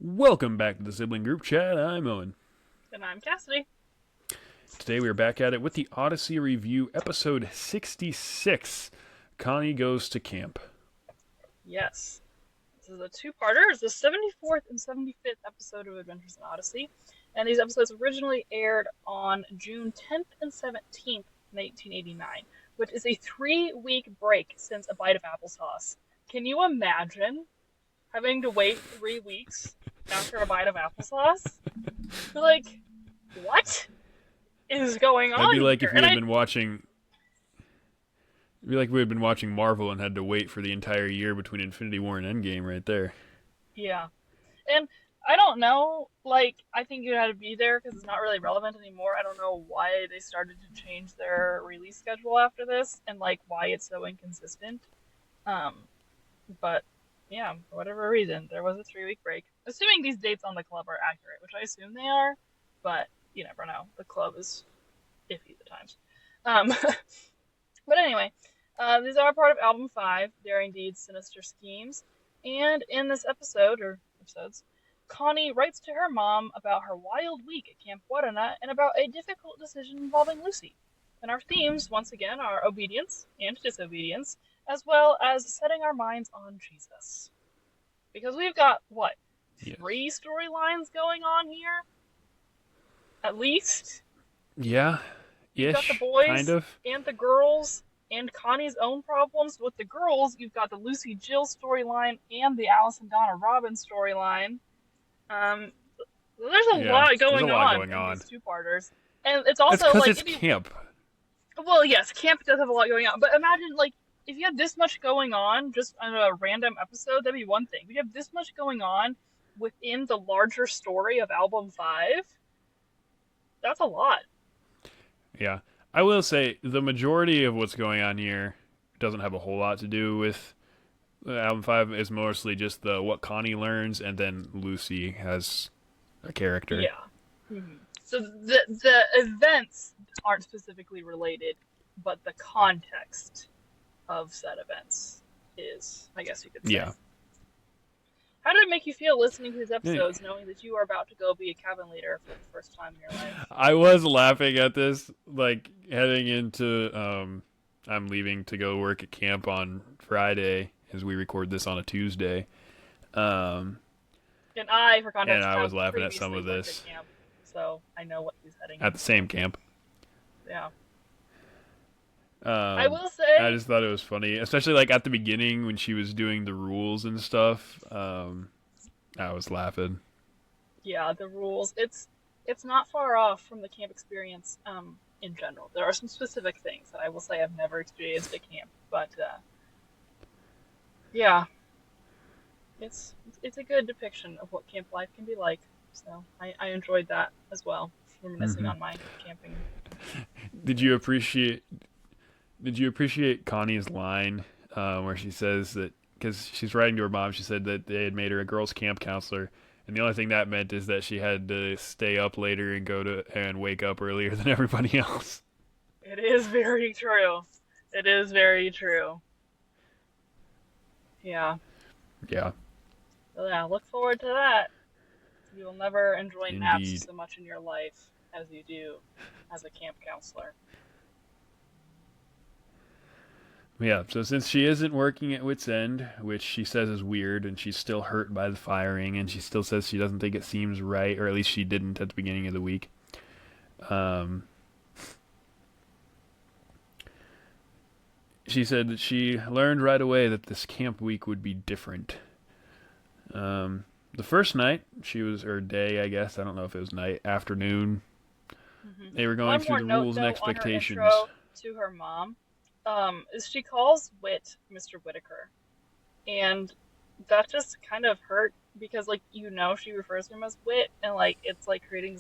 Welcome back to the Sibling Group Chat. I'm Owen. And I'm Cassidy. Today we are back at it with the Odyssey Review, episode 66, Connie Goes to Camp. Yes. This is a two-parter. It's the 74th and 75th episode of Adventures in Odyssey. And these episodes originally aired on June 10th and 17th, 1989, which is a 3-week break since A Bite of Applesauce. Can you imagine having to wait 3 weeks after A Bite of Applesauce? You're like, what is going on? That'd be like here? if we had been watching. It'd be like we had been watching Marvel and had to wait for the entire year between Infinity War and Endgame right there. Yeah. And I don't know, I think you had to be there because it's not really relevant anymore. I don't know why they started to change their release schedule after this and, why it's so inconsistent. But, yeah, for whatever reason, there was a 3-week break. Assuming these dates on the club are accurate, which I assume they are, but you never know. The club is iffy at times. But anyway, these are part of Album 5, Daring Deeds, Sinister Schemes. And in this episode, or episodes, Connie writes to her mom about her wild week at Camp Guarana and about a difficult decision involving Lucy. And our themes, once again, are obedience and disobedience, as well as setting our minds on Jesus. Because we've got, what, 3 storylines going on here? At least? Yeah. You've got the boys kind of. And the girls and Connie's own problems. With the girls, you've got the Lucy Jill storyline and the Alice and Donna Robin storyline. There's a lot going on in these two-parters. And it's also it's camp. Well, yes, camp does have a lot going on. But imagine, if you had this much going on just on a random episode, that'd be one thing. But you have this much going on within the larger story of Album 5. That's a lot. Yeah. I will say the majority of what's going on here doesn't have a whole lot to do with Album 5. It's mostly just the what Connie learns, and then Lucy has a character. Yeah. Mm-hmm. So the events aren't specifically related, but the context of said events is, I guess you could say. Yeah. How did it make you feel listening to these episodes, knowing that you are about to go be a cabin leader for the first time in your life? I was laughing at this, heading into, I'm leaving to go work at camp on Friday, as we record this on a Tuesday. And I, for context, I was laughing at some of this. At camp, so I know what he's heading at the same camp. Yeah. I will say, I just thought it was funny, especially at the beginning when she was doing the rules and stuff. I was laughing. Yeah, the rules. It's not far off from the camp experience in general. There are some specific things that I will say I've never experienced at camp, but yeah, it's a good depiction of what camp life can be like. So I enjoyed that as well, reminiscing on my camping. Did you appreciate Connie's line where she says that, because she's writing to her mom, she said that they had made her a girls' camp counselor, and the only thing that meant is that she had to stay up later and wake up earlier than everybody else. It is very true. It is very true. Yeah. Yeah. So yeah, look forward to that. You will never enjoy Indeed. naps so much in your life as you do as a camp counselor. Yeah, so since she isn't working at Wit's End, which she says is weird, and she's still hurt by the firing, and she still says she doesn't think it seems right, or at least she didn't at the beginning of the week. She said that she learned right away that this camp week would be different. The first night, or day, I guess, I don't know if it was night, afternoon, they were going through the rules and expectations. On her intro to her mom, is she calls Whit Mr. Whitaker, and that just kind of hurt because she refers to him as Whit, and it's creating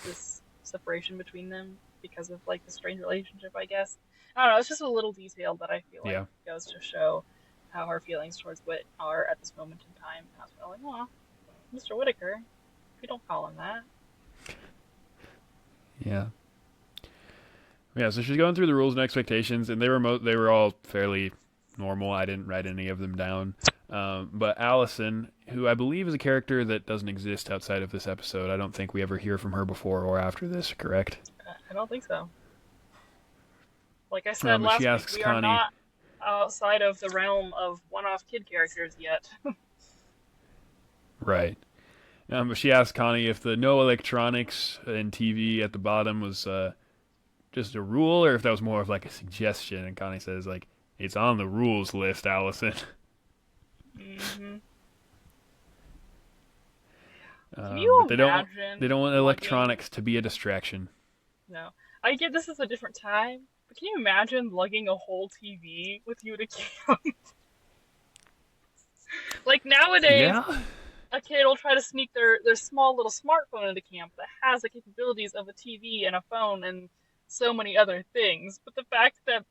this separation between them because of the strange relationship, I guess. I don't know, it's just a little detail that I feel goes to show how her feelings towards Whit are at this moment in time. And I was like, "Aw, Mr. Whitaker, you don't call him that." Yeah. Yeah, so she's going through the rules and expectations, and they were all fairly normal. I didn't write any of them down. But Allison, who I believe is a character that doesn't exist outside of this episode, I don't think we ever hear from her before or after this, correct? I don't think so. Like I said But she last week, asks we are Connie, not outside of the realm of one-off kid characters yet. right. But she asks Connie if the no electronics and TV at the bottom was just a rule or if that was more of like a suggestion. And Connie says, like, it's on the rules list, Allison. Hmm. Can you But they imagine don't want lugging? electronics to be a distraction. No, I get this is a different time, but can you imagine lugging a whole TV with you to camp? Like nowadays, Yeah. a kid will try to sneak their small little smartphone into camp that has the capabilities of a TV and a phone and so many other things. But the fact that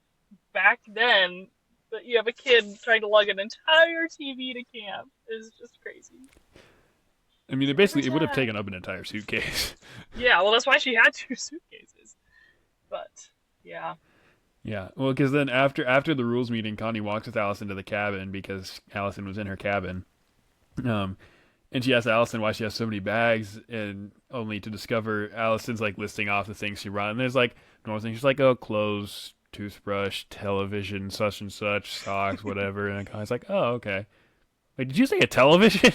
back then that you have a kid trying to lug an entire TV to camp is just crazy. I mean, Different it would have time. taken up an entire suitcase. Yeah, well, that's why she had two suitcases. But yeah, Yeah, well, because then after the rules meeting, Connie walks with Allison to the cabin because Allison was in her cabin. Um, and she asks Allison why she has so many bags, and only to discover Allison's like listing off the things she brought. And there's like normal things. She's like, oh, clothes, toothbrush, television, such and such, socks, whatever. And Connie's like, oh, okay. Wait, did you say a television?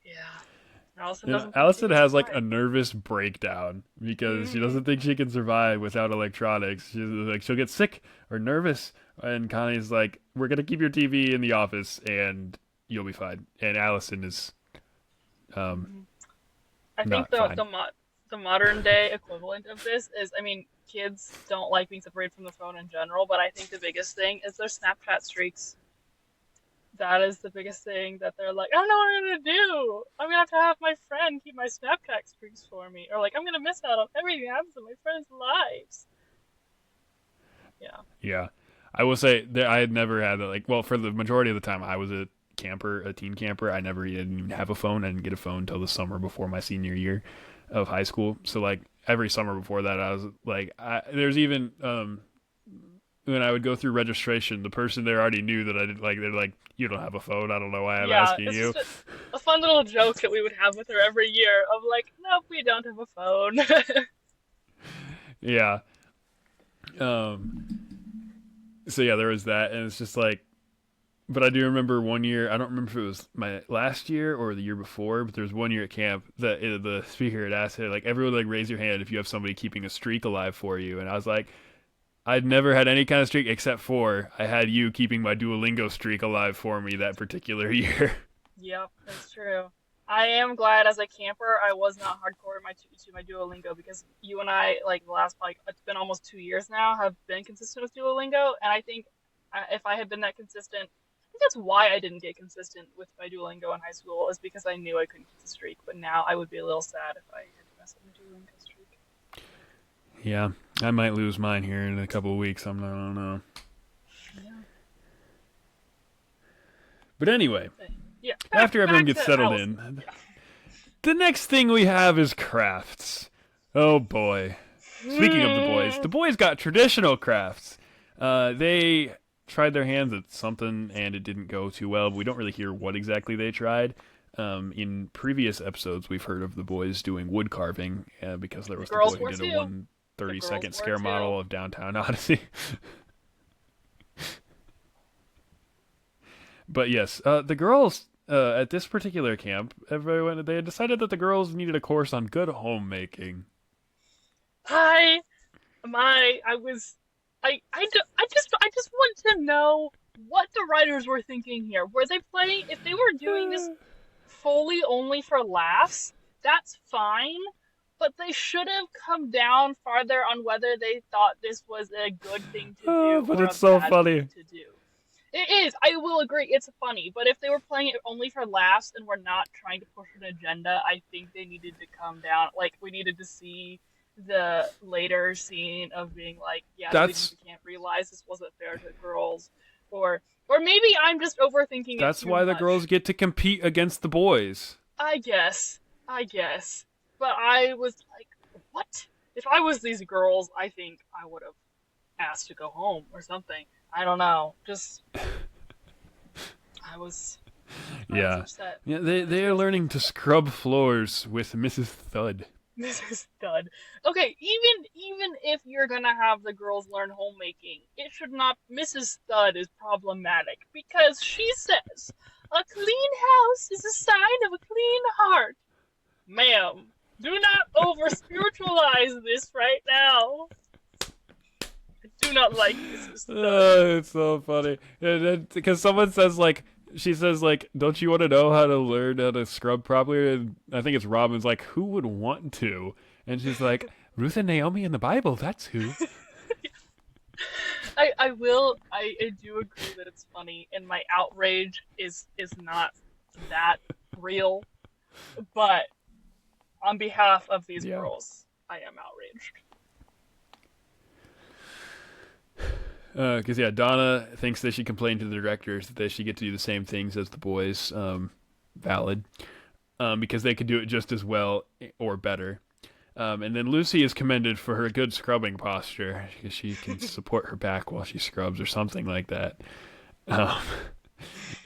yeah. Allison And doesn't think she Allison can has like survive. a nervous breakdown because she Hmm. doesn't think she can survive without electronics. She's like she'll get sick or nervous, and Connie's like, "We're gonna keep your TV in the office, and you'll be fine." And Allison is um Hmm. I think not fine. the modern day equivalent of this is, I mean, kids don't like being separated from the phone in general, but I think the biggest thing is their Snapchat streaks. That is the biggest thing that they're like, I don't know what I'm gonna do. I'm gonna have to have my friend keep my Snapchat streaks for me, or like I'm gonna miss out on everything that happens in my friends' lives. Yeah. Yeah, I will say that I had never had that. Like, well, for the majority of the time, I was a camper, a teen camper. I never didn't even have a phone. I didn't get a phone until the summer before my senior year of high school. So like every summer before that, I was like, there's even when I would go through registration, the person there already knew that I didn't like. They're like, "You don't have a phone. I don't know why I'm Yeah, asking it's you." just a fun little joke that we would have with her every year of like, nope, we don't have a phone. Yeah. Um. So yeah, there was that, and it's just like, but I do remember one year. I don't remember if it was my last year or the year before, but there was one year at camp that the speaker had asked her like, everyone like raise your hand if you have somebody keeping a streak alive for you, and I was like, I'd never had any kind of streak except for I had you keeping my Duolingo streak alive for me that particular year. Yep, that's true. I am glad as a camper I was not hardcore to my Duolingo because you and I like the last like it's been almost 2 years now have been consistent with Duolingo, and I think if I had been that consistent, I think that's why I didn't get consistent with my Duolingo in high school is because I knew I couldn't keep the streak. But now I would be a little sad if I had to mess up my Duolingo streak. Yeah, I might lose mine here in a couple of weeks. I don't know. Yeah. But anyway, But, yeah. after everyone Back gets to settled Allison. in, the Yeah. next thing we have is crafts. Oh boy. Speaking of the boys got traditional crafts. They tried their hands at something and it didn't go too well, but we don't really hear what exactly they tried. In previous episodes, we've heard of the boys doing wood carving because there The was the boy girls who were did a too. one The thirty girls second were scare too. model of Downtown Odyssey. But yes, the girls at this particular camp, everyone they had decided that the girls needed a course on good homemaking. Hi, I was I just want to know what the writers were thinking here. Were they playing if they were doing this fully only for laughs? That's fine, but they should have come down farther on whether they thought this was a good thing to do But or a it's so bad thing funny. to do. It is. I will agree. It's funny, but if they were playing it only for laughs and were not trying to push an agenda, I think they needed to come down. Like we needed to see the later scene of being like, yeah, the leaders That's of the camp realized this wasn't fair to girls, or maybe I'm just overthinking it that's too why the girls much. get to compete against the boys. I guess, I guess, but I was like, what? If I was these girls, I think I would have asked to go home or something. I don't know. Just I was I was Yeah. upset. Yeah, I was they are real learning to upset. scrub floors with Mrs. Thud. Mrs. Stud. Okay, even if you're gonna have the girls learn homemaking, it should not. Mrs. Stud is problematic because she says a clean house is a sign of a clean heart. Ma'am, do not over spiritualize this right now. I do not like Mrs. Stud. It's so funny. Because someone says, like, she says, like, don't you want to know how to learn how to scrub properly? And I think it's Robin's like, who would want to? And she's like, Ruth and Naomi in the Bible, that's who. I do agree that it's funny, and my outrage is not that real, but on behalf of these Yeah. girls, I am outraged. Because, yeah, Donna thinks that she complained to the directors that they should get to do the same things as the boys. Valid. Because they could do it just as well or better. And then Lucy is commended for her good scrubbing posture because she can support her back while she scrubs or something like that. Um,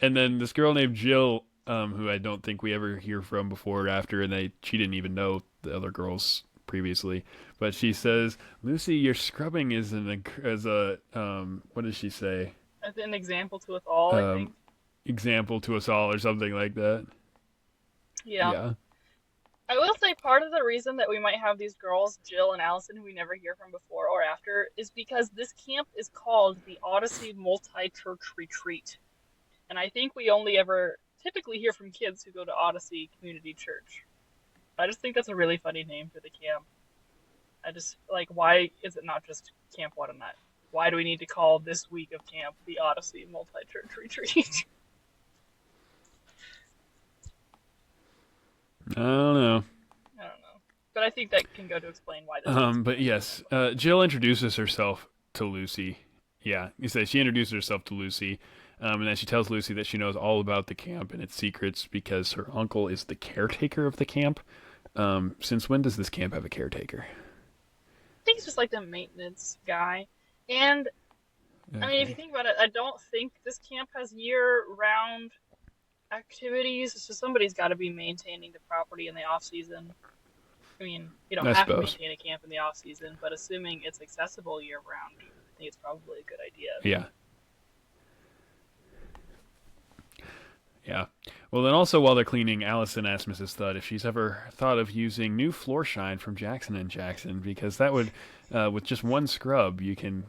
and then this girl named Jill, who I don't think we ever hear from before or after, and she didn't even know the other girls previously, but she says, "Lucy, your scrubbing is as a what does she say? As an example to us all, I Um, think. example to us all or something like that." Yeah. Yeah, I will say part of the reason that we might have these girls, Jill and Allison, who we never hear from before or after, is because this camp is called the Odyssey Multi-Church Retreat. And I think we only ever typically hear from kids who go to Odyssey Community Church. I just think that's a really funny name for the camp. I just like, why is it not just Camp What a Nut? Why do we need to call this week of camp the Odyssey Multi Church Retreat? I don't know. I don't know, but I think that can go to explain why this gets But called. yes, Jill introduces herself to Lucy. Yeah, you say she introduces herself to Lucy, and then she tells Lucy that she knows all about the camp and its secrets because her uncle is the caretaker of the camp. Since when does this camp have a caretaker? I think it's just like the maintenance guy, and I mean, if you Okay, think about it, I don't think this camp has year-round activities. So somebody's got to be maintaining the property in the off season. I mean, you don't I have to suppose. maintain a camp in the off season, but assuming it's accessible year round, I think it's probably a good idea. Yeah, yeah. Well, then also while they're cleaning, Allison asks Mrs. Thud if she's ever thought of using new floor shine from Jackson and Jackson because that would, with just one scrub, you can.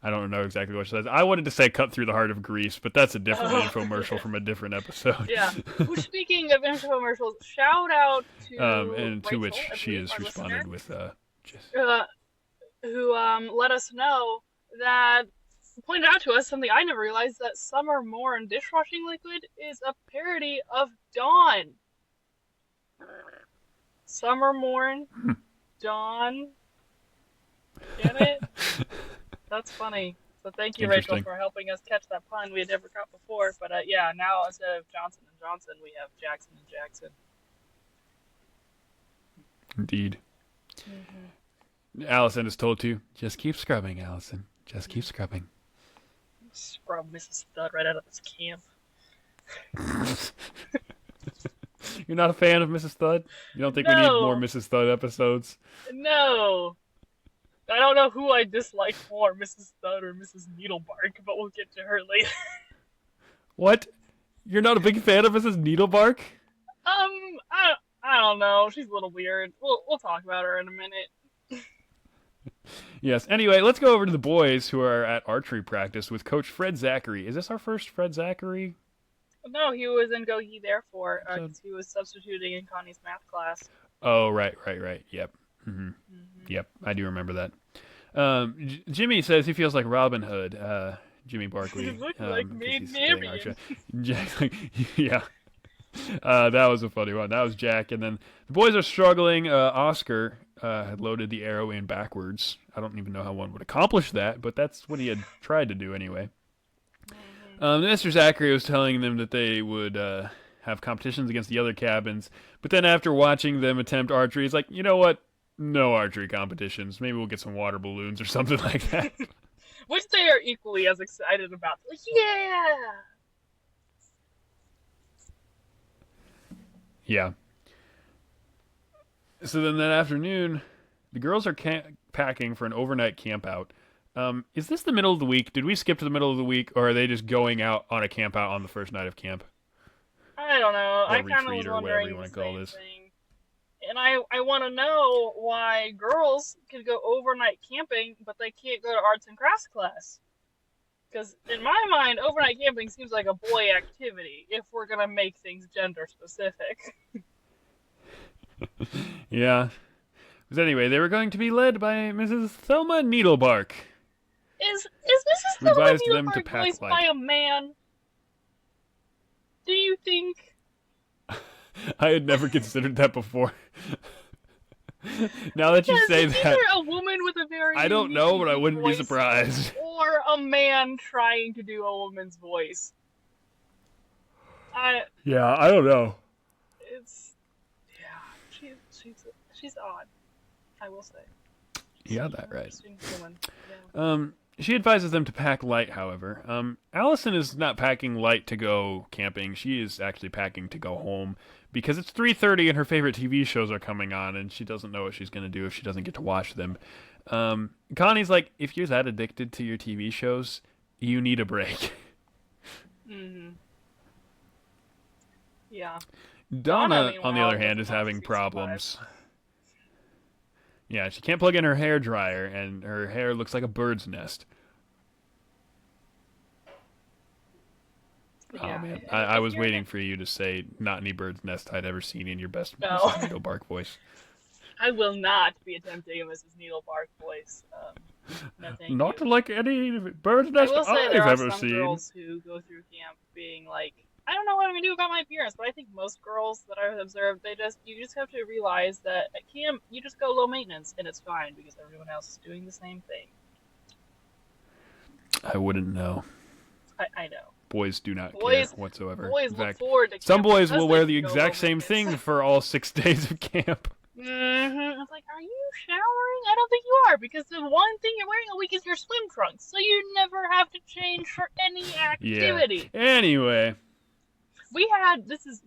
I don't know exactly what she says. I wanted to say "cut through the heart of grease," but that's a different Oh, infomercial from a different episode. yeah. Which, speaking of infomercials, shout out to And to Rachel, which I she believe, has our listener, responded with, just uh, who let us know that pointed out to us something I never realized, that Summer Morn dishwashing liquid is a parody of Dawn. Summer Morn, Dawn. Get it? That's funny. So thank you, Rachel, interesting. for helping us catch that pun we had never caught before. But yeah, now instead of Johnson and Johnson, we have Jackson and Jackson. Indeed. Mm-hmm. Allison is told to just keep scrubbing, Allison. Just keep scrubbing. Scrub Mrs. Stud right out of this camp. You're not a fan of Mrs. Thud? You don't think we need more No, Mrs. Thud episodes? no. I don't know who I dislike more, Mrs. Stud or Mrs. Needlebark, but we'll get to her later. What? You're not a big fan of Mrs. Needlebark? I don't know. She's a little weird. We'll talk about her in a minute. Yes. Anyway, let's go over to the boys who are at archery practice with Coach Fred Zachary. Is this our first Fred Zachary No, he was in Go Ye Therefore episode? because he was substituting in Connie's math class. Oh, right. Yep. Mm-hmm. Yep, I do remember that. Jimmy says he feels like Robin Hood. Jimmy He Barkley, looked like 'cause Maid he's playing Marian. Archer. Jack's like, yeah. That was a funny one. That was Jack, and then the boys are struggling. Oscar had loaded the arrow in backwards. I don't even know how one would accomplish that, but that's what he had tried to do anyway. Mr. Zachary was telling them that they would have competitions against the other cabins, but then after watching them attempt archery, he's like, you know what? No archery competitions. Maybe we'll get some water balloons or something like that. which they are equally as excited about. Like, yeah. Yeah. So then that afternoon, the girls are packing for an overnight camp out. Is this the middle of the week? Did we skip to the middle of the week, or are they just going out on a camp out on the first night of camp? I don't know. Or I kind of retreat, was or whatever you wondering want the to call same this? thing. And I want to know why girls could go overnight camping, but they can't go to arts and crafts class. Because in my mind, overnight camping seems like a boy activity if we're going to make things gender specific. Yeah. But anyway, they were going to be led by Mrs. Thelma Needlebark, Is Mrs. who Thelma advised them to Needlebark pack voiced by light. a man? Do you think? I had never considered that before. Now that you Because say it's that, either a woman with a very I don't know, uniquely but I deep wouldn't be voice, surprised. or a man trying to do a woman's voice. I Yeah, I don't know. it's yeah, she's odd. I will say. You got She's that an right. interesting woman. Yeah. She advises them to pack light, however. Allison is not packing light to go camping. She is actually packing to go home because it's 3:30 and her favorite TV shows are coming on, and she doesn't know what she's going to do if she doesn't get to watch them. Connie's like, if you're that addicted to your TV shows, you need a break. Mhm. Yeah. Donna, on the Meanwhile, other hand, doesn't is know how having to survive. problems. Yeah, she can't plug in her hair dryer, and her hair looks like a bird's nest. Oh Yeah. man, I If was you're waiting for you to say not any bird's nest I'd ever seen in your best no, Mrs. Needlebark voice. I will not be attempting a Mrs. Needlebark voice. No, thank you. Not like any bird's I nest will say there I've are ever some seen. girls who go through camp being like, I don't know what I'm gonna do about my appearance, but I think most girls that I've observed, you just have to realize that at camp you just go low maintenance and it's fine because everyone else is doing the same thing. I wouldn't know. I know. Boys do not care Boys whatsoever. boys In look fact, forward to some camp boys because will they wear the can go low exact same maintenance. thing for all 6 days of camp. I was like, are you showering? I don't think you are, because the one thing you're wearing a week is your swim trunks, so you never have to change for any Yeah. activity. Anyway, We had, this is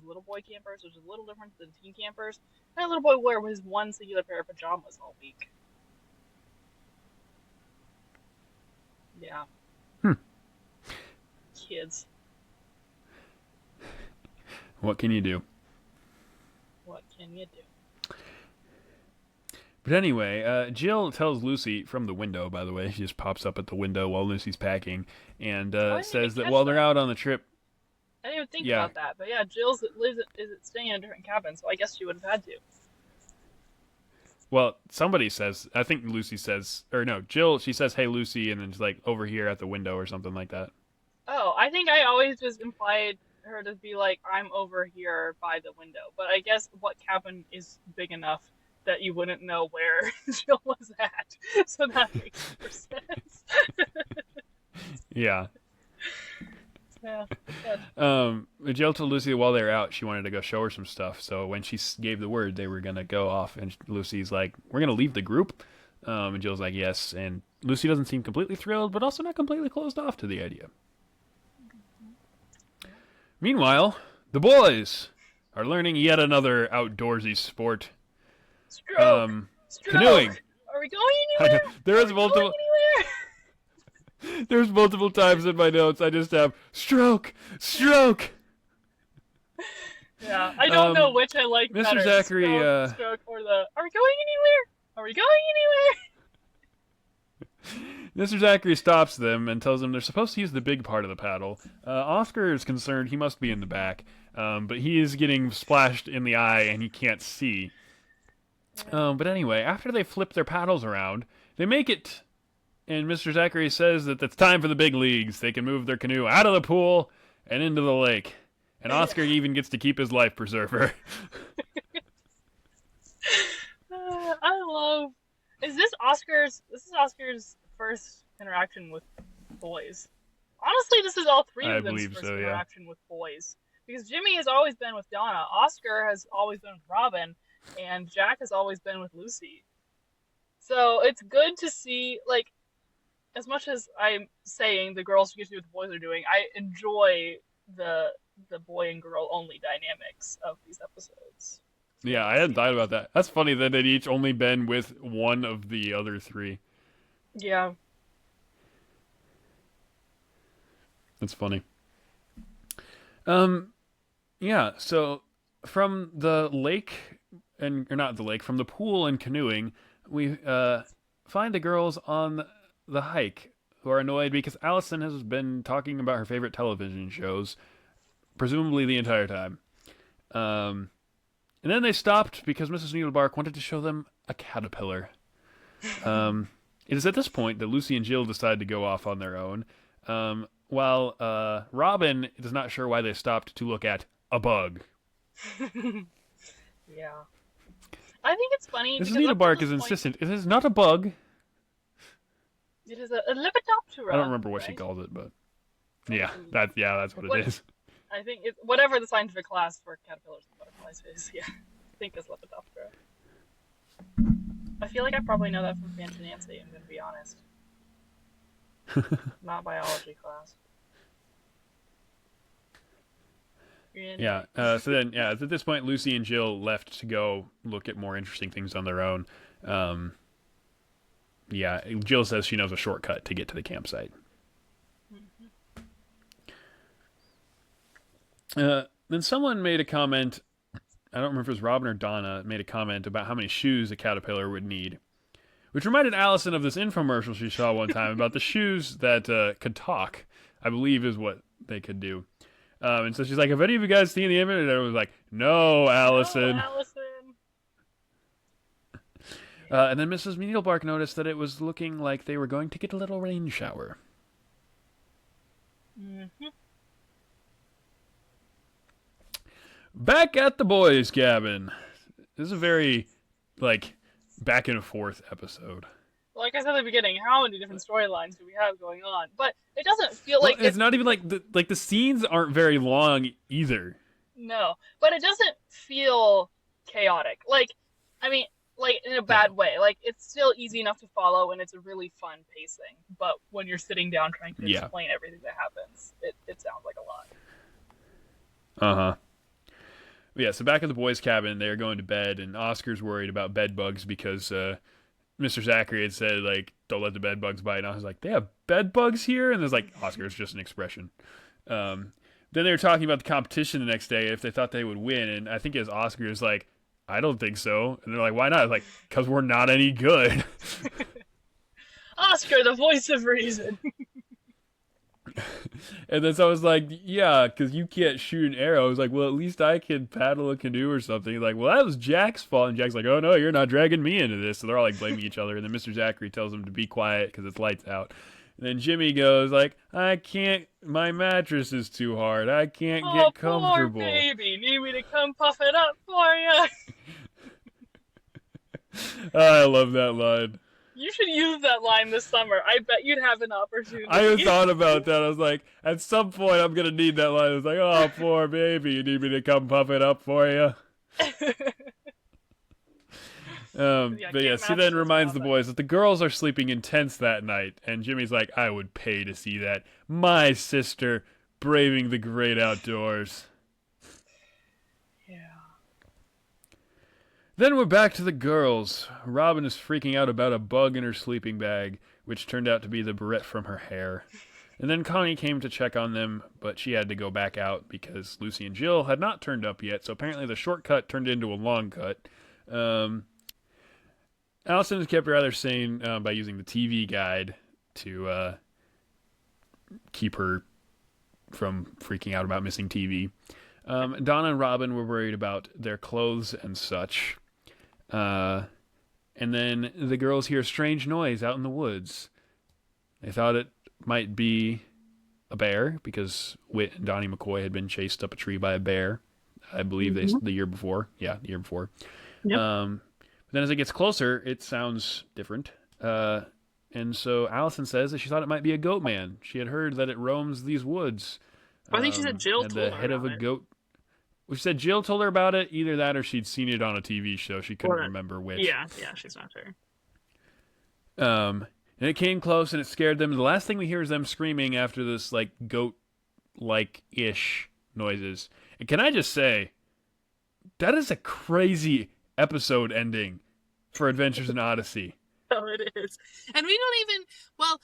little boy campers, which is a little different than teen campers. We had a little boy wear his one singular pair of pajamas all week. Yeah. Hmm. Kids. what can you do? What can you do? But anyway, Jill tells Lucy from the window, by the way, she just pops up at the window while Lucy's packing, and I didn't says even that while catch they're that. out on the trip, I didn't even think Yeah. about that, but yeah, Jill's staying in a different cabin, so I guess she would have had to. well, somebody says, I think Lucy says, or no, Jill, she says, hey, Lucy, and then she's like, over here at the window or something like that. Oh, I think I always just implied her to be like, I'm over here by the window. But I guess what cabin is big enough that you wouldn't know where Jill was at. So that makes more sense. Yeah. Yeah. Good. Jill told Lucy that while they were out, she wanted to go show her some stuff. So when she gave the word, they were going to go off, and Lucy's like, we're going to leave the group? And Jill's like, yes. And Lucy doesn't seem completely thrilled, but also not completely closed off to the idea. Meanwhile, the boys are learning yet another outdoorsy sport. Stroke! Stroke! Canoeing. Are we going anywhere? There Are is we multiple. going anywhere? There's multiple times in my notes I just have stroke, stroke. Yeah, I don't know which I like Mr. better. Zachary, Stroke or the, are we going anywhere? Are we going anywhere? Mr. Zachary stops them and tells them they're supposed to use the big part of the paddle. Oscar is concerned he must be in the back, but he is getting splashed in the eye and he can't see. But anyway, after they flip their paddles around, they make it, and Mr. Zachary says that it's time for the big leagues. They can move their canoe out of the pool and into the lake. And Oscar even gets to keep his life preserver. I love. Is this Oscar's? This is Oscar's first interaction with boys. Honestly, this is all three I of them's believe first so, yeah. interaction with boys. Because Jimmy has always been with Donna, Oscar has always been with Robin, and Jack has always been with Lucy. So it's good to see, like, as much as I'm saying the girls get to do what the boys are doing, I enjoy the the boy and girl only dynamics of these episodes Yeah, throughout I the hadn't thought season. about that. That's funny that they'd each only been with one of the other three. Yeah. That's funny. Um, yeah. So from the lake, and or not the lake, from the pool and canoeing, we find the girls on the hike who are annoyed because Allison has been talking about her favorite television shows, presumably the entire time. Um, and then they stopped because Mrs. Needlebark wanted to show them a caterpillar. It is at this point that Lucy and Jill decide to go off on their own, while Robin is not sure why they stopped to look at a bug. Yeah. I think it's funny Mrs. because up to Needlebark this is point, insistent. It is not a bug. it is a I don't Lepidoptera, remember what she right? calls it, but Ooh. that's what What it is. I think it, whatever the scientific class for caterpillars and butterflies is, yeah, I think it's Lepidoptera. I feel like I probably know that from Fancy Nancy. I'm gonna be honest, not biology class. Yeah. Anyway, At this point, Lucy and Jill left to go look at more interesting things on their own. Um, yeah, Jill says she knows a shortcut to get to the campsite. Then someone made a comment. I don't remember if it was Robin or Donna made a comment about how many shoes a caterpillar would need, which reminded Allison of this infomercial she saw one time about the shoes that could talk. I believe is what they could do. And so she's like, "Have any of you guys seen the image?" And everyone was like, "No, no, Allison." Allison. And then Mrs. Needlebark noticed that it was looking like they were going to get a little rain shower. Mm-hmm. Back at the boys' cabin. This is a very, like, back and forth episode. Like I said at the beginning, how many different storylines do we have going on? But it doesn't feel Well, like it's it's not even like the scenes aren't very long either. no, but it doesn't feel chaotic. Like, I mean, like in a bad No. way. Like it's still easy enough to follow and it's a really fun pacing. But when you're sitting down trying to Yeah. explain everything that happens, it sounds like a lot. Uh huh. Yeah. So back at the boys' cabin, they're going to bed, and Oscar's worried about bed bugs because Mr. Zachary had said like, "Don't let the bed bugs bite." And I was like, "They have bed bugs here?" And there's like, "Oscar's just an expression." Um, then they were talking about the competition the next day if they thought they would win, and I think as Oscar is like, "I don't think so," and they're like, "Why not?" I was like, "Cause we're not any good." Oscar, the voice of reason. And then so I was like, "Yeah, cause you can't shoot an arrow." I was like, "Well, at least I can paddle a canoe or something." He's like, "Well, that was Jack's fault," and Jack's like, "Oh no, you're not dragging me into this." So they're all like blaming each other, and then Mr. Zachary tells them to be quiet because it's lights out. And then Jimmy goes like, "I can't. My mattress is too hard. I can't Oh, get poor comfortable." baby. Need me to come puff it up for you? I love that line. You should use that line this summer. I bet you'd have an I opportunity. thought about that. I was like, at some point, I'm gonna need that line. I was like, "Oh, poor baby, you need me to come puff it up for you." Yeah, But get yes, he then mattresses reminds the popping. boys that the girls are sleeping in tents that night, and Jimmy's like, "I would pay to see that. My sister braving the great outdoors." Yeah. Then we're back to the girls. Robin is freaking out about a bug in her sleeping bag, which turned out to be the barrette from her hair. And then Connie came to check on them, but she had to go back out because Lucy and Jill had not turned up yet, so apparently the shortcut turned into a long cut. Um, Allison has kept rather sane by using the TV guide to keep her from freaking out about missing TV. Donna and Robin were worried about their clothes and such. Uh, and then the girls hear a strange noise out in the woods. They thought it might be a bear because Whit and Donnie McCoy had been chased up a tree by a bear. I believe Mm-hmm. the year before. Yeah, the year before. Yep. But then as it gets closer, it sounds different. And so Allison says that she thought it might be a goat man. She had heard that it roams these woods. I think she said Jill Had the told her head of about a it. goat. Well, she said Jill told her about it. Either that or she'd seen it on a TV show. She couldn't Or, remember which. yeah, she's not sure. Um, And it came close and it scared them. The last thing we hear is them screaming after this like goat like ish noises. And can I just say, that is a crazy episode ending for Adventures in Odyssey. Oh, it is. And we don't even, well,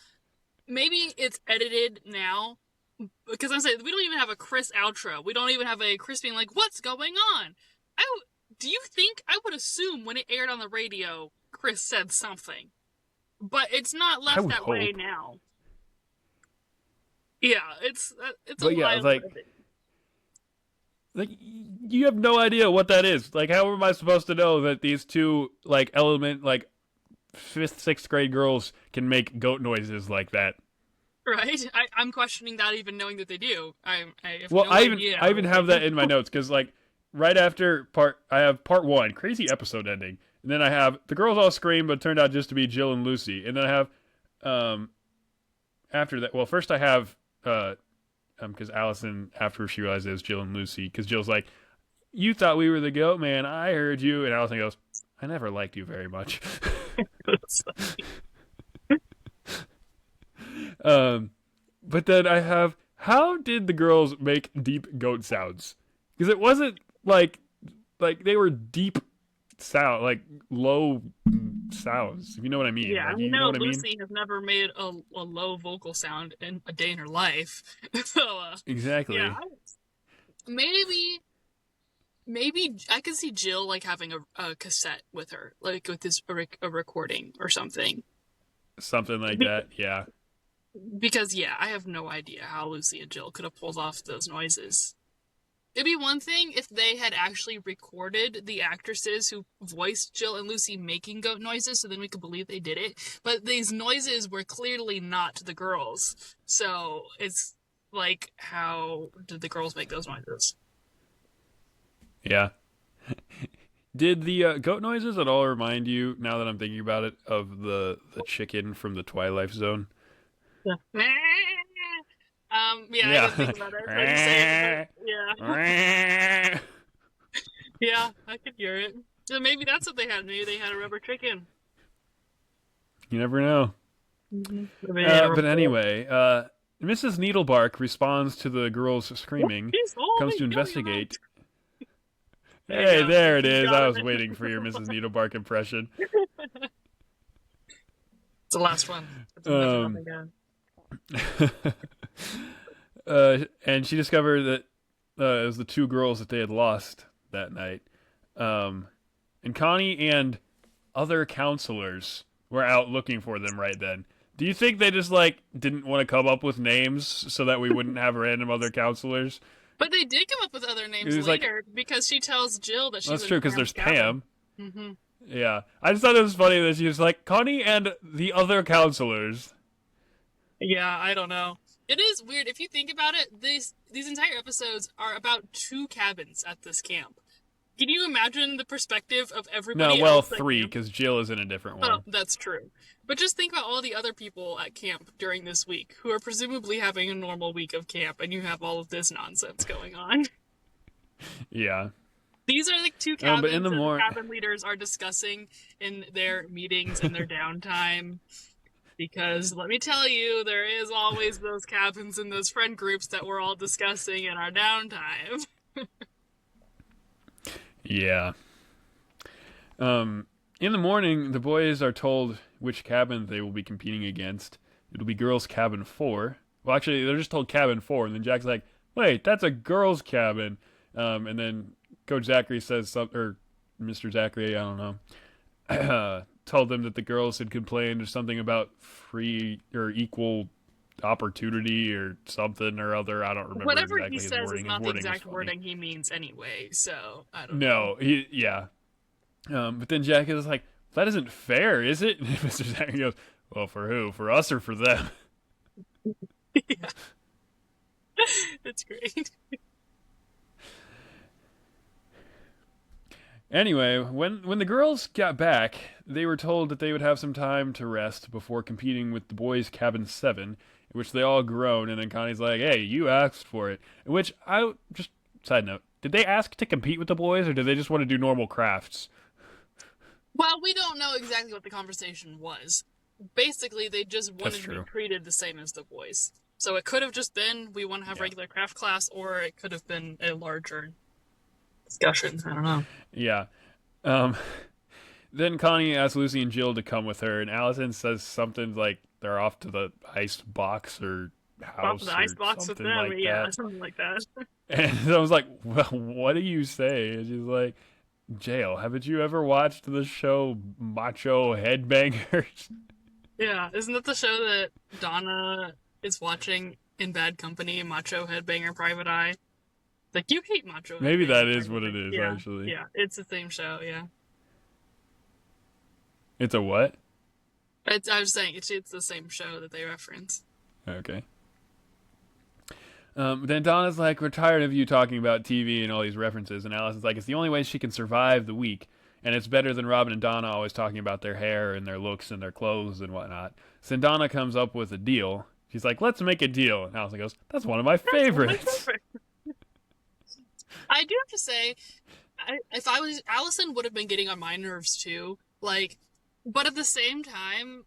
maybe it's edited now because I'm saying we don't even have a Chris outro. We don't even have a Chris being like, "What's going on?" I do you think I would assume when it aired on the radio, Chris said something, but it's not I left would that way hope. now. Yeah, it's a But yeah, wild ending. like you have no idea what that is. Like how am I supposed to know that these two like element like fifth, sixth grade girls can make goat noises like that? Right? I'm questioning that even knowing that they do. I have Well, no idea I how even they have make that in my notes because like right after I have part one, crazy episode ending, and then I have the girls all scream, but it turned out just to be Jill and Lucy, and then I have um after that. Well, first I have because Allison after she realized it was Jill and Lucy, because Jill's like, "You thought we were the goat man. I heard you," and Allison goes, "I never liked you very much." um, but then I have, how did the girls make deep goat sounds? Because it wasn't like they were deep sound, like low sounds. If you know what I mean. Yeah, Like I you know know what I mean. Lucy has never made a low vocal sound in a day in her life. So, yeah, Exactly. maybe maybe I could see Jill like having a cassette with her, like with this a recording or something. Something like Be- that. Yeah. because yeah, I have no idea how Lucy and Jill could have pulled off those noises. It'd be one thing if they had actually recorded the actresses who voiced Jill and Lucy making goat noises, so then we could believe they did it. But these noises were clearly not the girls. So it's like, how did the girls make those noises? Yeah. Did the goat noises at all remind you, now that I'm thinking about it, of the chicken from the Twilight Zone? Yeah. Yeah, I didn't think Yeah. about it. I just say it, but yeah. Yeah, I could hear it. So maybe that's what they had. Maybe they had a rubber chicken. You never know. Mm-hmm. Maybe they had a But rubber. anyway, Mrs. Needlebark responds to the girls screaming, He's comes only to doing that. investigate. There you Hey, go. there it You is. got I it. was waiting for your Mrs. Needlebark impression. It's the last one. It's never done Um, again. and she discovered that it was the two girls that they had lost that night. Um, and Connie and other counselors were out looking for them right then. Do you think they just like didn't want to come up with names so that we wouldn't have random other counselors? But they did come up with other It names was like, later because she tells Jill that she's that's in true because Pam's there's cabin. Pam. Hmm. Yeah, I just thought it was funny that she was like Connie and the other counselors. Yeah, I don't know. It is weird if you think about it. These entire episodes are about two cabins at this camp. Can you imagine the perspective of No, everybody well, else at three camp? because Jill is in a different Oh, one. that's true. But just think about all the other people at camp during this week who are presumably having a normal week of camp, and you have all of this nonsense going on. Yeah, These are like two but in cabins the that the morning, cabin leaders are discussing in their meetings and their downtime. Because let me tell you, there is always those cabins and those friend groups that we're all discussing in our downtime. yeah. In the morning, the boys are told which cabin they will be competing against. It'll be girls' cabin 4. Well, actually, they're just told cabin 4, and then Jack's like, "Wait, that's a girls' cabin." And then Coach Zachary says something, or Mr. Zachary, I don't know, told them that the girls had complained or something about free or equal opportunity or something or other. I don't remember Whatever he exactly his says is wording. His not the wording was exact funny. wording he means anyway, so I don't know. No, yeah. But then Jack is like, "That isn't fair, is it?" And Mr. Zachary goes, "Well, for who? For us or for them?" Yeah, it's great. Anyway, when the girls got back, they were told that they would have some time to rest before competing with the boys' cabin 7, in which they all groan. And then Connie's like, "Hey, you asked for it." In which I just side note, did they ask to compete with the boys, or did they just want to do normal crafts? Well, we don't know exactly what the conversation was. basically they just That's wanted to be true. treated the same as the boys. So it could have just been we want to have Yeah. regular craft class, or it could have been a larger discussion. I don't know. Yeah. Um, then Connie asks Lucy and Jill to come with her, and Allison says something like they're off to the ice box or Pop the house ice or box with something them, like yeah, that. something like that. And I was like, well, what do you say? And she's like, Jail, haven't you ever watched the show Macho Headbangers? Yeah, isn't that the show that Donna is watching in Bad Company, Macho Headbanger Private Eye? Like, you hate Macho Maybe Headbanger that is Private what Eye. it is, Yeah, actually. yeah, it's the same show, yeah. It's a what? I was saying, it's the same show that they reference. Okay. Then Donna's like, we're tired of you talking about TV and all these references. And Allison's like, it's the only way she can survive the week. And it's better than Robin and Donna always talking about their hair and their looks and their clothes and whatnot. So Donna comes up with a deal. She's like, let's make a deal. And Allison goes, that's one of my That's one of my favorites. favorites. I do have to say, if I was Allison, would have been getting on my nerves too. Like, but at the same time,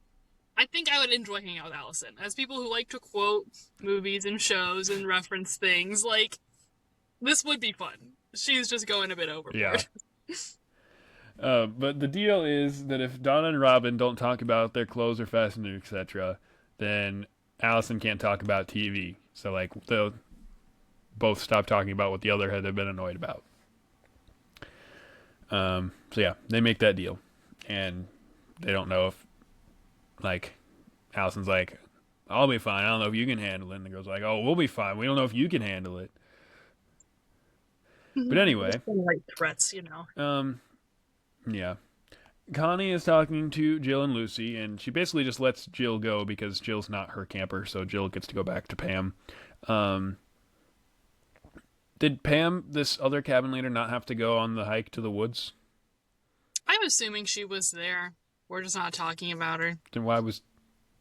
I think I would enjoy hanging out with Allison. As people who like to quote movies and shows and reference things, like this would be fun. She's just going a bit Yeah. overboard. But the deal is that if Donna and Robin don't talk about their clothes or fashion, etc., then Allison can't talk about TV. So, like, they'll both stop talking about what the other had been annoyed about. So yeah, they make that deal, and they don't know if like Allison's like, "I'll be fine. I don't know if you can handle it." And the girl's like, "Oh, we'll be fine. We don't know if you can handle it." But Just anyway, like threats, you know. yeah. Connie is talking to Jill and Lucy, and she basically just lets Jill go because Jill's not her camper, so Jill gets to go back to Pam. Um, did Pam, this other cabin leader, not have to go on the hike to the woods? I'm assuming she was there. We're just not talking about her. Then why was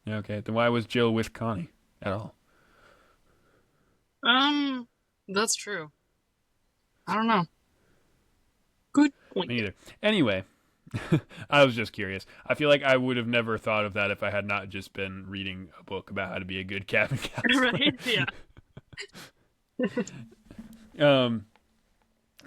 okay? Then why was Jill with Connie at all? That's true. I don't know. Good point. Me neither. Anyway, I was just curious. I feel like I would have never thought of that if I had not just been reading a book about how to be a good cabin counselor. Right? Yeah. um.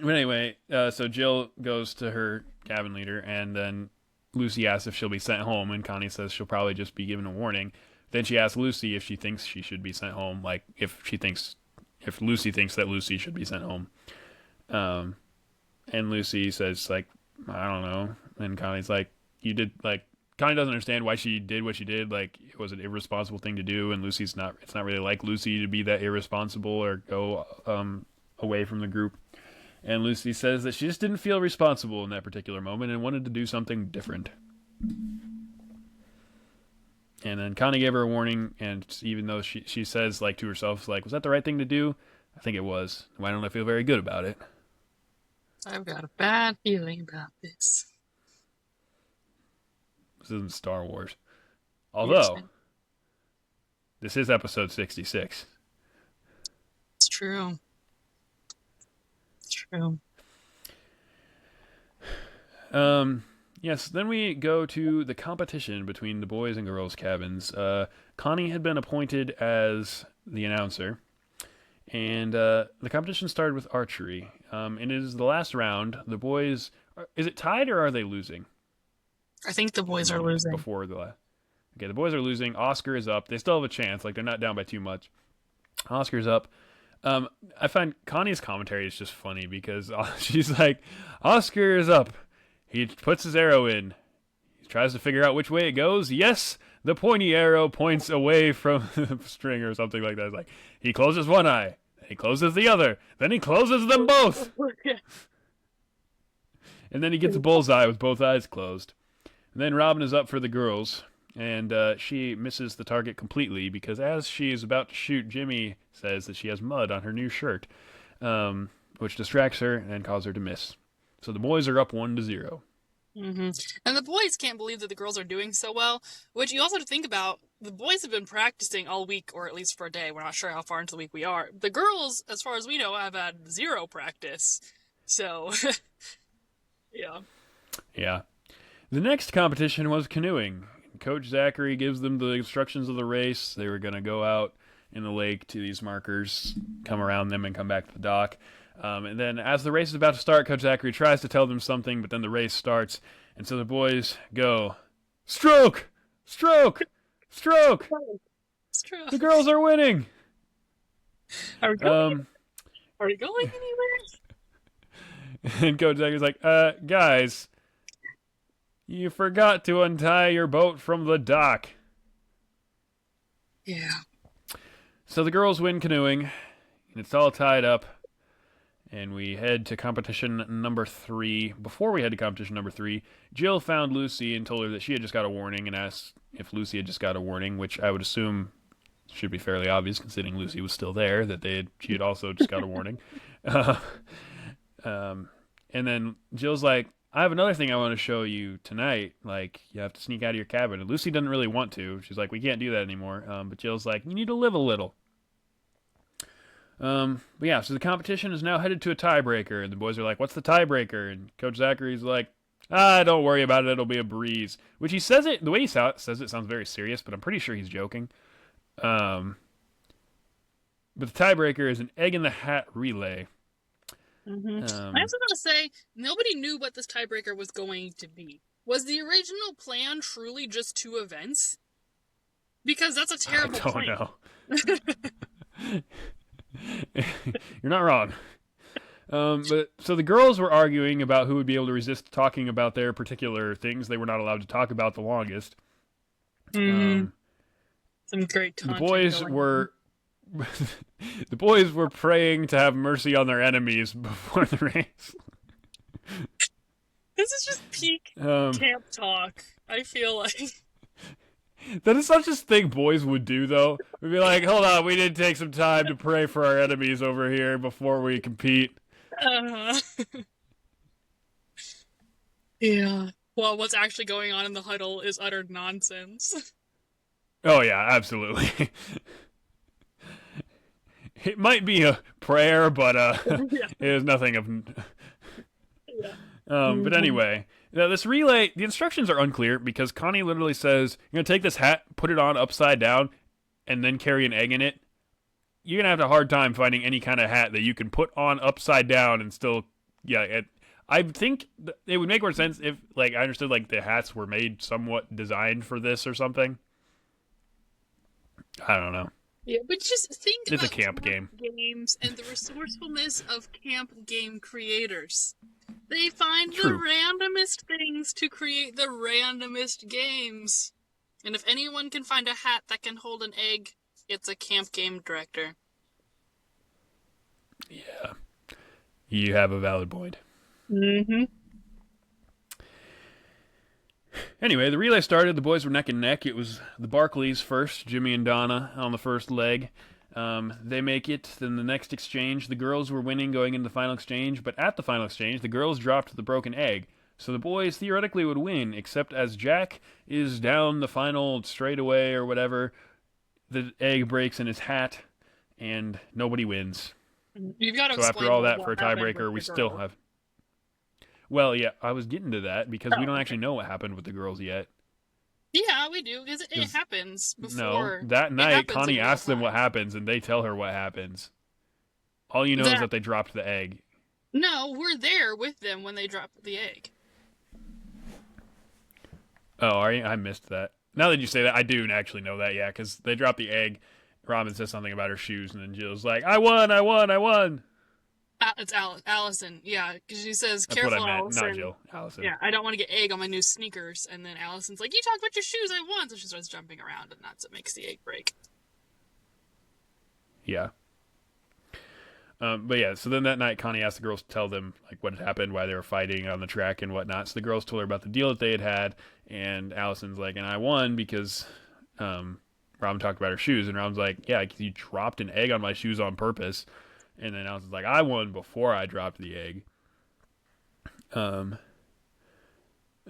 But anyway, so Jill goes to her cabin leader, and then Lucy asks if she'll be sent home, and Connie says she'll probably just be given a warning. Then she asks Lucy if she thinks she should be sent home, like if Lucy thinks that Lucy should be sent home. Um, and Lucy says like, I don't know. And Connie's like, you did like. Connie doesn't understand why she did what she did. Like, it was an irresponsible thing to do, and Lucy's not. It's not really like Lucy to be that irresponsible or go away from the group. And Lucy says that she just didn't feel responsible in that particular moment and wanted to do something different. And then Connie gave her a warning, and even though she says like to herself, like, was that the right thing to do? I think it was. Why don't I feel very good about it? I've got a bad feeling about this. This isn't Star Wars. Yes, Although, this is episode 66. it's true. It's true. Yes, then we go to the competition between the boys and girls cabins. Connie had been appointed as the announcer, and the competition started with archery. And it is the last round. The boys, is it tied or are they losing? I think the boys are losing. Before the last. Okay, the boys are losing. Oscar is up. They still have a chance. Like, they're not down by too much. Oscar's up. I find Connie's commentary is just funny because she's like, Oscar is up. He puts his arrow in. He tries to figure out which way it goes. Yes, the pointy arrow points away from the string or something like that. It's like, he closes one eye. He closes the other. Then he closes them both. And then he gets a bullseye with both eyes closed. And then Robin is up for the girls. And she misses the target completely because as she is about to shoot, Jimmy says that she has mud on her new shirt, which distracts her and causes her to miss. So the boys are up 1-0. Mm-hmm. And the boys can't believe that the girls are doing so well, which you also have to think about. The boys have been practicing all week, or at least for a day. We're not sure how far into the week we are. The girls, as far as we know, have had 0 practice. So, yeah. Yeah. The next competition was canoeing. Coach Zachary gives them the instructions of the race. They were going to go out in the lake to these markers, come around them, and come back to the dock. And then as the race is about to start, Coach Zachary tries to tell them something, but then the race starts. And so the boys go, stroke! Stroke! Stroke! Stroke. The girls are winning! Are we going? Are we going anywhere? And Coach Zachary's like, guys, you forgot to untie your boat from the dock. Yeah. So the girls win canoeing, and it's all tied up. And we head to competition number 3. Before we head to competition number 3, Jill found Lucy and told her that she had just got a warning and asked if Lucy had just got a warning, which I would assume should be fairly obvious considering Lucy was still there, that she had also just got a warning. And then Jill's like, I have another thing I want to show you tonight. Like, you have to sneak out of your cabin. And Lucy doesn't really want to. She's like, we can't do that anymore. But Jill's like, you need to live a little. But yeah, so the competition is now headed to a tiebreaker, and the boys are like, what's the tiebreaker? And Coach Zachary's like, don't worry about it, it'll be a breeze. Which he says it, the way he says it sounds very serious, but I'm pretty sure he's joking. But the tiebreaker is an egg in the hat relay. Mm-hmm. I also want to say, nobody knew what this tiebreaker was going to be. Was the original plan truly just 2 events? Because that's a terrible plan. I don't know. You're not wrong. But so the girls were arguing about who would be able to resist talking about their particular things they were not allowed to talk about the longest. Some great the boys were the boys were praying to have mercy on their enemies before the race. This is just peak camp talk, I feel like. That is such a thing boys would do, though. We'd be like, hold on, we need to take some time to pray for our enemies over here before we compete. Yeah. Well, what's actually going on in the huddle is utter nonsense. Oh, yeah, absolutely. It might be a prayer, but it is nothing of... Yeah. But anyway, now this relay, the instructions are unclear because Connie literally says, you're going to take this hat, put it on upside down, and then carry an egg in it. You're going to have a hard time finding any kind of hat that you can put on upside down and still, I think it would make more sense if, like, I understood, like, the hats were made somewhat designed for this or something. I don't know. Yeah, but just think it's about a camp game. Games and the resourcefulness of camp game creators. They find True. the randomest things to create the randomest games. And if anyone can find a hat that can hold an egg, it's a camp game director. Yeah. You have a valid point. Mm-hmm. Anyway, the relay started. The boys were neck and neck. It was the Barclays first, Jimmy and Donna on the first leg. They make it. Then the next exchange, the girls were winning going into the final exchange, but at the final exchange, the girls dropped the broken egg. So the boys theoretically would win, except as Jack is down the final straightaway or whatever, the egg breaks in his hat, and nobody wins. You've got to so after all that, for a tiebreaker, we still have... Well, yeah, I was getting to that because we don't actually know what happened with the girls yet. Yeah, we do, because it happens before. No, that night, Connie asks them what happens, and they tell her what happens. All you know is that they dropped the egg. No, we're there with them when they dropped the egg. Oh, are you? I missed that. Now that you say that, I do actually know that, yeah, because they dropped the egg. Robin says something about her shoes, and then Jill's like, I won, I won, I won. It's Allison, yeah, because she says, That's careful, what I meant, Allison. not Jill, Allison. Yeah, I don't want to get egg on my new sneakers. And then Allison's like, you talked about your shoes, I won. So she starts jumping around, and that's what makes the egg break. Yeah. But yeah, so then that night, Connie asked the girls to tell them like what had happened, why they were fighting on the track and whatnot. So the girls told her about the deal that they had, and Allison's like, and I won because Robin talked about her shoes, and Robin's like, yeah, you dropped an egg on my shoes on purpose. And then Allison's like, I won before I dropped the egg. And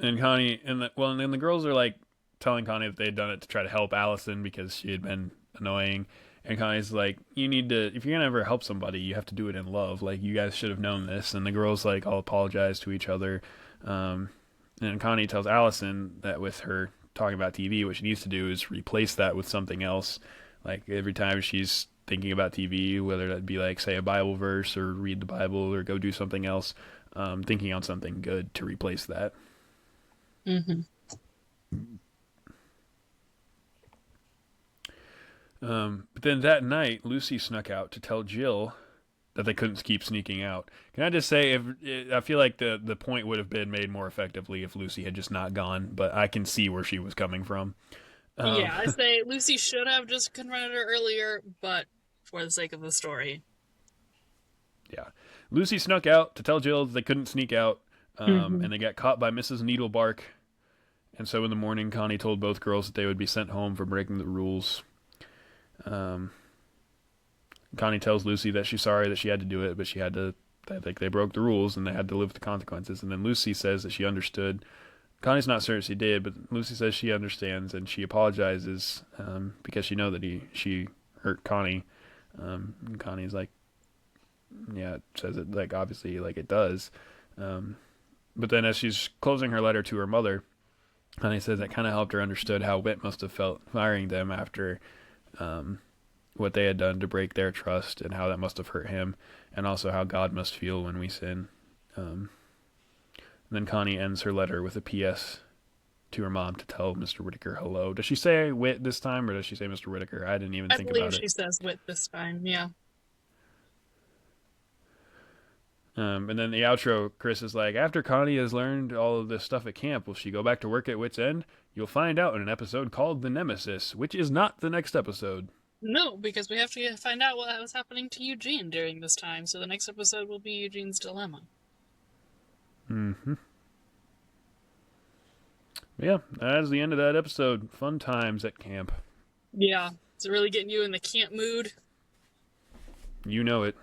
Connie, and then the girls are like telling Connie that they had done it to try to help Allison because she had been annoying. And Connie's like, you need to, if you're going to ever help somebody, you have to do it in love. Like, you guys should have known this. And the girls like all apologize to each other. And Connie tells Allison that with her talking about TV, what she needs to do is replace that with something else. Like every time she's thinking about TV, whether that be like say a Bible verse or read the Bible or go do something else, thinking on something good to replace that. Mm-hmm. But then that night, Lucy snuck out to tell Jill that they couldn't keep sneaking out. Can I just say, I feel like the point would have been made more effectively if Lucy had just not gone, but I can see where she was coming from. Yeah, I say Lucy should have just confronted her earlier, but for the sake of the story. Yeah. Lucy snuck out to tell Jill they couldn't sneak out, and they got caught by Mrs. Needlebark. And so in the morning, Connie told both girls that they would be sent home for breaking the rules. Connie tells Lucy that she's sorry that she had to do it, but she had to, like, they broke the rules and they had to live with the consequences. And then Lucy says that she understood. Connie's not certain she did, but Lucy says she understands and she apologizes because she knows that she hurt Connie. And Connie's like, yeah, says it like obviously like it does. But then as she's closing her letter to her mother, Connie says that kind of helped her understood how Whit must have felt firing them after what they had done to break their trust and how that must have hurt him, and also how God must feel when we sin. And then Connie ends her letter with a P.S. to her mom to tell Mr. Whittaker hello. Does she say Whit this time, or does she say Mr. Whittaker? I didn't even think about it. I believe she says Whit this time, yeah. And then the outro, Chris is like, after Connie has learned all of this stuff at camp, will she go back to work at Whit's End? You'll find out in an episode called The Nemesis, which is not the next episode. No, because we have to find out what was happening to Eugene during this time, so the next episode will be Eugene's dilemma. Mm-hmm. Yeah, that's the end of that episode. Fun times at camp. Yeah, it's really getting you in the camp mood. You know it.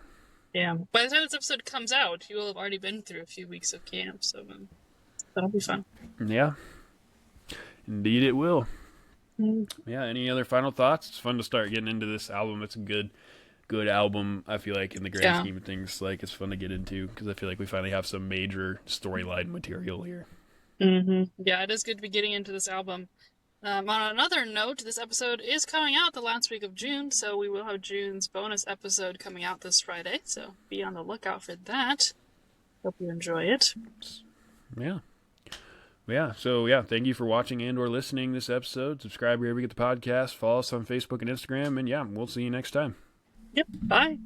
Yeah. By the time this episode comes out, you will have already been through a few weeks of camp, so that'll be fun. Yeah. Indeed it will. Mm. Yeah, any other final thoughts? It's fun to start getting into this album. It's a good album, I feel like, in the grand scheme of things. Like, it's fun to get into, because I feel like we finally have some major storyline material here. Mm-hmm. Yeah, it is good to be getting into this album. On another note, this episode is coming out the last week of June, so we will have June's bonus episode coming out this Friday, so be on the lookout for that. Hope you enjoy it. Yeah. Yeah, so yeah, thank you for watching and or listening this episode. Subscribe wherever you get the podcast, follow us on Facebook and Instagram, and yeah, we'll see you next time. Yep, bye.